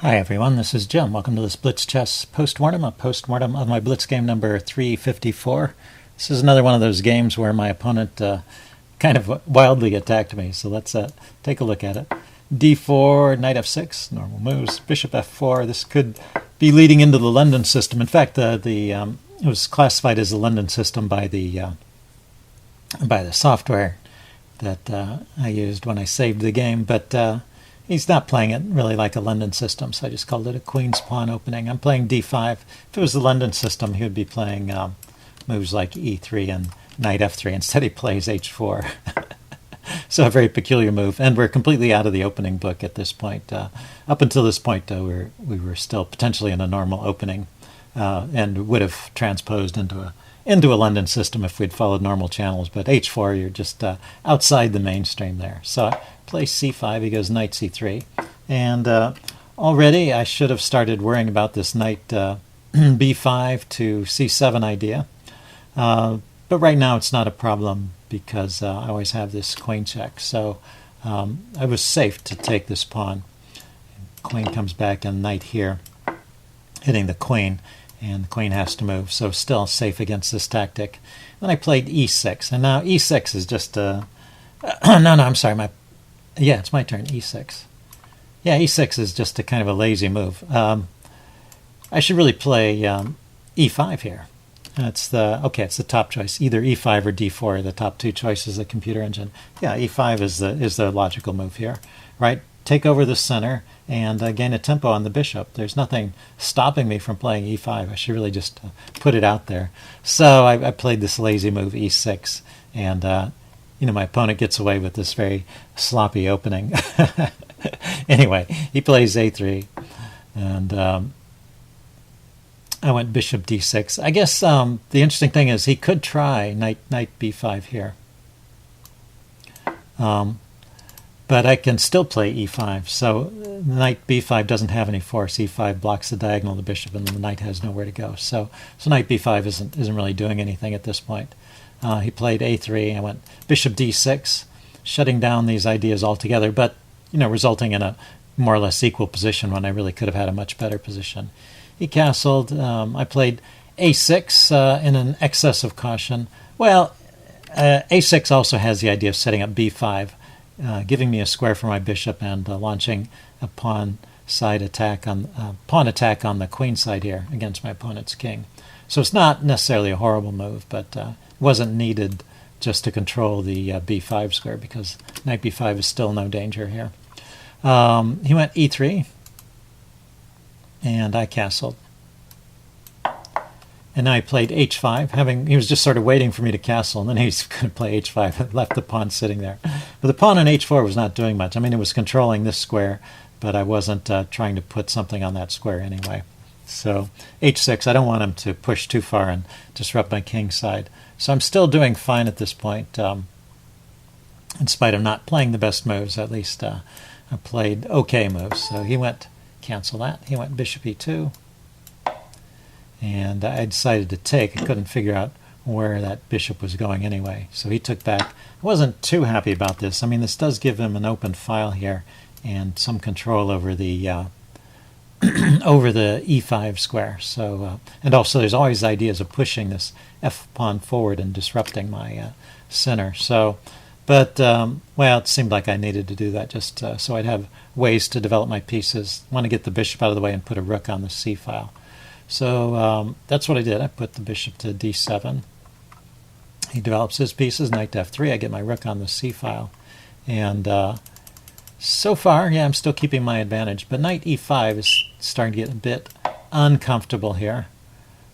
Hi everyone, this is Jim. Welcome to this Blitz Chess postmortem, a postmortem of my Blitz game number 354. This is another one of those games where my opponent kind of wildly attacked me, so let's take a look at it. d4, knight f6, normal moves, bishop f4. This could be leading into the London system. In fact, it was classified as the London system by the software that I used when I saved the game, but he's not playing it really like a London system, so I just called it a queen's pawn opening. I'm playing d5. If it was the London system, he would be playing moves like e3 and knight f3. Instead, he plays h4. So a very peculiar move, and we're completely out of the opening book at this point. Up until this point, though, we were still potentially in a normal opening, and would have transposed into a London system if we'd followed normal channels. But h4, you're just outside the mainstream there. So I play c5. He goes knight c3, and already I should have started worrying about this knight b5 to c7 idea. But right now it's not a problem because I always have this queen check. So I was safe to take this pawn. Queen comes back and knight here, hitting the queen, and the queen has to move. So still safe against this tactic. Then I played e6, and now e6 is just no, I'm sorry. It's my turn, e6. Yeah, e6 is just a kind of a lazy move. I should really play e5 here. It's the top choice. Either e5 or d4 are the top two choices of the computer engine. Yeah, e5 is the logical move here, right? Take over the center and gain a tempo on the bishop. There's nothing stopping me from playing e5. I should really just put it out there. So I played this lazy move, e6, and my opponent gets away with this very sloppy opening. Anyway, he plays a3, and I went bishop d6. I guess the interesting thing is he could try knight b5 here. But I can still play e5. So knight b5 doesn't have any force. e5 blocks the diagonal of the bishop, and the knight has nowhere to go. So knight b5 isn't really doing anything at this point. He played a3. I went bishop d6, shutting down these ideas altogether, but resulting in a more or less equal position when I really could have had a much better position. He castled. I played a6 in an excess of caution. Well, a6 also has the idea of setting up b5, giving me a square for my bishop and launching a pawn attack on the queen side here against my opponent's king. So it's not necessarily a horrible move, but wasn't needed just to control the b5 square because knight b5 is still no danger here. He went e3, and I castled. And now he played h5. He was just sort of waiting for me to castle, and then he's going to play h5 and left the pawn sitting there. But the pawn on h4 was not doing much. I mean, it was controlling this square, but I wasn't trying to put something on that square anyway. So h6, I don't want him to push too far and disrupt my king side. So I'm still doing fine at this point. In spite of not playing the best moves, at least I played okay moves. So he went, cancel that. He went bishop e2. And I decided to take. I couldn't figure out where that bishop was going anyway. So he took back. I wasn't too happy about this. I mean, this does give him an open file here and some control over the over the e5 square. So and also there's always ideas of pushing this f pawn forward and disrupting my center. So, but it seemed like I needed to do that just so I'd have ways to develop my pieces. I want to get the bishop out of the way and put a rook on the c file. So that's what I did. I put the bishop to d7. He develops his pieces, knight to f3. I get my rook on the c file. And so far, I'm still keeping my advantage. But knight e5 is starting to get a bit uncomfortable here.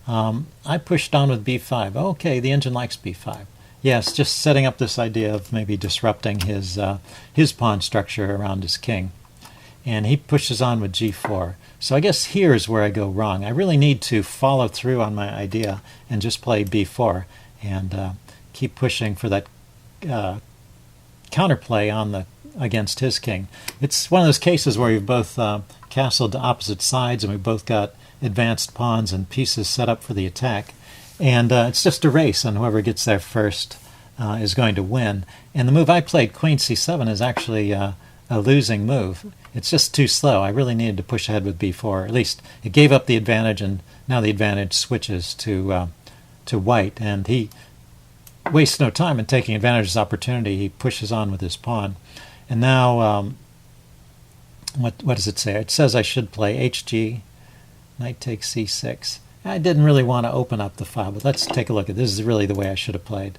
I pushed on with b5. Okay, the engine likes b5. Yes, just setting up this idea of maybe disrupting his pawn structure around his king. And he pushes on with g4. So I guess here's where I go wrong. I really need to follow through on my idea and just play b4 and keep pushing for that counterplay against his king. It's one of those cases where we've both castled to opposite sides and we've both got advanced pawns and pieces set up for the attack. And it's just a race, and whoever gets there first is going to win. And the move I played, queen c7, is actually a losing move. It's just too slow. I really needed to push ahead with b4. At least it gave up the advantage, and now the advantage switches to white. And he wastes no time in taking advantage of his opportunity. He pushes on with his pawn. And now, what does it say? It says I should play hg, knight takes c6. I didn't really want to open up the file, but let's take a look at this. This is really the way I should have played.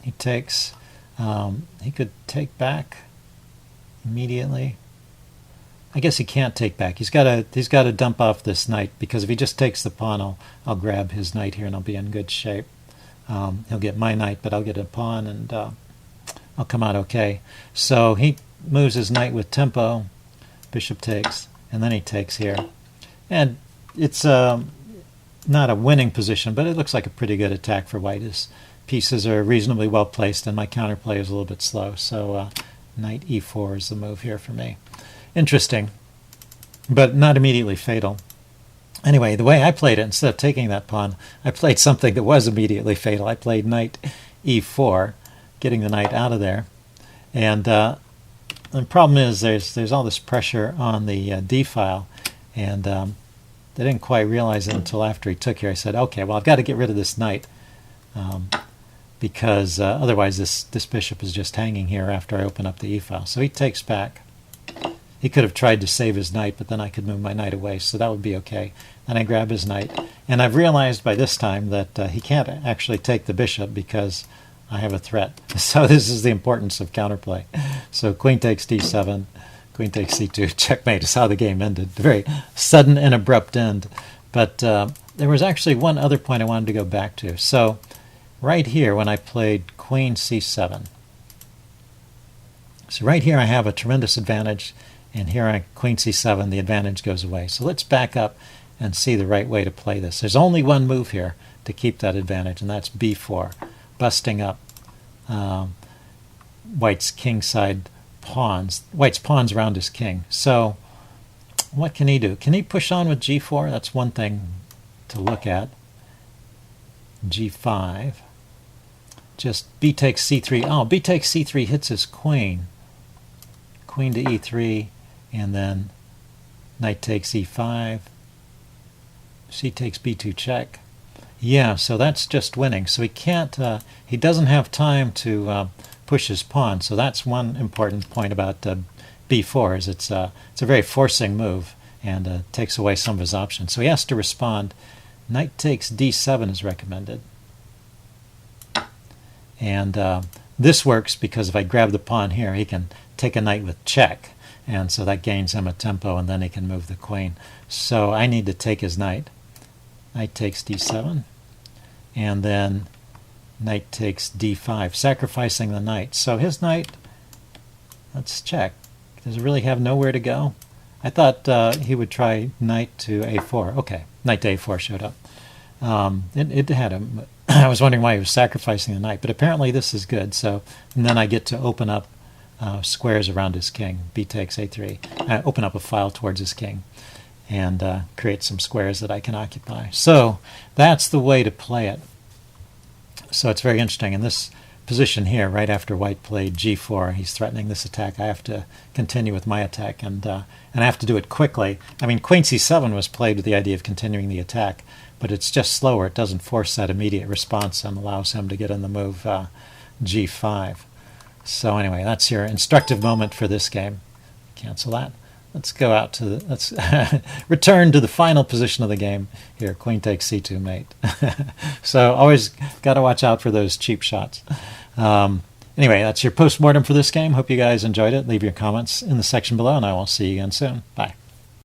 He takes, he could take back immediately. I guess he can't take back. He's got to dump off this knight, because if he just takes the pawn, I'll grab his knight here and I'll be in good shape. He'll get my knight, but I'll get a pawn and I'll come out okay. So he moves his knight with tempo, bishop takes, and then he takes here. And it's not a winning position, but it looks like a pretty good attack for white. His pieces are reasonably well placed, and my counterplay is a little bit slow. So knight e4 is the move here for me. Interesting, but not immediately fatal. Anyway, the way I played it, instead of taking that pawn, I played something that was immediately fatal. I played knight e4, getting the knight out of there. And the problem is there's all this pressure on the d file, and they didn't quite realize it until after he took here. I said, okay, well, I've got to get rid of this knight, because otherwise this bishop is just hanging here after I open up the e-file. So he takes back. He could have tried to save his knight, but then I could move my knight away, so that would be okay. Then I grab his knight. And I've realized by this time that he can't actually take the bishop because I have a threat. So this is the importance of counterplay. So queen takes d7. Queen takes c2, checkmate is how the game ended. Very sudden and abrupt end. But there was actually one other point I wanted to go back to. So right here when I played queen c7. So right here I have a tremendous advantage, and here on queen c7 the advantage goes away. So let's back up and see the right way to play this. There's only one move here to keep that advantage, and that's b4, busting up white's kingside pawns, white's pawns around his king. So what can he do? Can he push on with g4? That's one thing to look at. g5. Just b takes c3. Oh, b takes c3 hits his queen. Queen to e3, and then knight takes e5. C takes b2 check. Yeah, so that's just winning. So he can't, he doesn't have time to push his pawn. So that's one important point about b4, is it's a very forcing move, and takes away some of his options. So he has to respond. Knight takes d7 is recommended. And this works because if I grab the pawn here, he can take a knight with check, and so that gains him a tempo, and then he can move the queen. So I need to take his knight. Knight takes d7, and then knight takes d5, sacrificing the knight. So his knight, let's check. Does it really have nowhere to go? I thought he would try knight to a4. Okay, knight to a4 showed up. It had him. I was wondering why he was sacrificing the knight, but apparently this is good. So, and then I get to open up squares around his king. B takes a3. I open up a file towards his king and create some squares that I can occupy. So that's the way to play it. So it's very interesting. In this position here, right after white played g4, he's threatening this attack. I have to continue with my attack, and I have to do it quickly. I mean, queen c7 was played with the idea of continuing the attack, but it's just slower. It doesn't force that immediate response and allows him to get in the move g5. So anyway, that's your instructive moment for this game. Cancel that. Let's go out to the, let's return to the final position of the game here. Queen takes c2 mate. So always got to watch out for those cheap shots. Anyway, that's your postmortem for this game. Hope you guys enjoyed it. Leave your comments in the section below, and I will see you again soon. Bye.